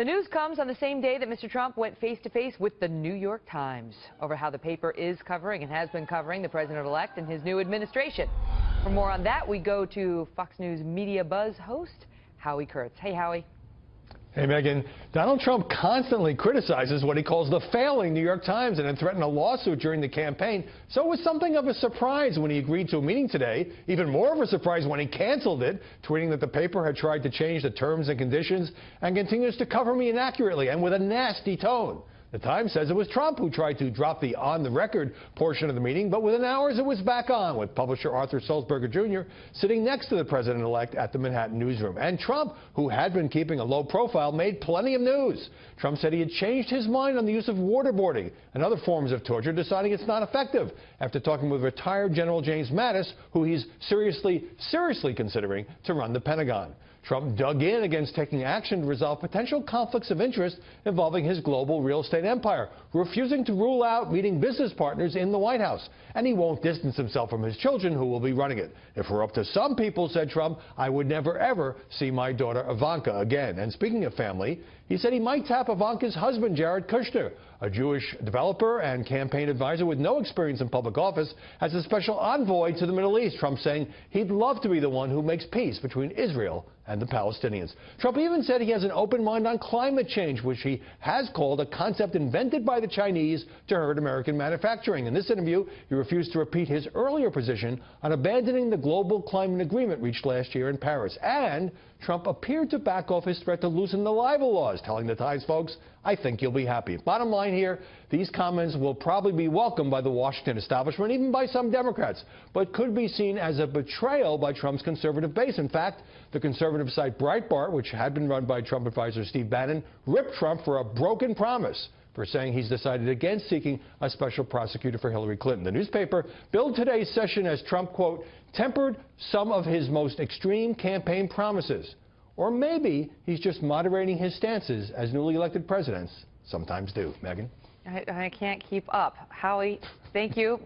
The news comes on the same day that Mr. Trump went face-to-face with the New York Times over how the paper is covering and has been covering the president-elect and his new administration. For more on that, we go to Fox News Media Buzz host Howie Kurtz. Hey, Howie. Hey, Megan. Donald Trump constantly criticizes what he calls the failing New York Times and then threatened a lawsuit during the campaign. So it was something of a surprise when he agreed to a meeting today. Even more of a surprise when he canceled it, tweeting that the paper had tried to change the terms and conditions and continues to cover me inaccurately and with a nasty tone. The Times says it was Trump who tried to drop the on-the-record portion of the meeting, but within hours it was back on, with publisher Arthur Sulzberger Jr. sitting next to the president-elect at the Manhattan newsroom. And Trump, who had been keeping a low profile, made plenty of news. Trump said he had changed his mind on the use of waterboarding and other forms of torture, deciding it's not effective, after talking with retired General James Mattis, who he's seriously considering to run the Pentagon. Trump dug in against taking action to resolve potential conflicts of interest involving his global real estate empire, refusing to rule out meeting business partners in the White House. And he won't distance himself from his children, who will be running it. If we're up to some people, said Trump, I would never, ever see my daughter Ivanka again. And speaking of family, he said he might tap Ivanka's husband, Jared Kushner, a Jewish developer and campaign advisor with no experience in public office, as a special envoy to the Middle East. Trump saying he'd love to be the one who makes peace between Israel and the Palestinians. Trump even said he has an open mind on climate change, which he has called a concept invented by the Chinese to hurt American manufacturing. In this interview, he refused to repeat his earlier position on abandoning the global climate agreement reached last year in Paris. And Trump appeared to back off his threat to loosen the libel laws, telling the Times folks, I think you'll be happy. Bottom line here, these comments will probably be welcomed by the Washington establishment, even by some Democrats, but could be seen as a betrayal by Trump's conservative base. In fact, the conservative site Breitbart, which had been run by Trump advisor Steve Bannon, ripped Trump for a broken promise for saying he's decided against seeking a special prosecutor for Hillary Clinton. The newspaper billed today's session as Trump, quote, tempered some of his most extreme campaign promises. Or maybe he's just moderating his stances, as newly elected presidents sometimes do. Megan? I can't keep up. Howie, thank you.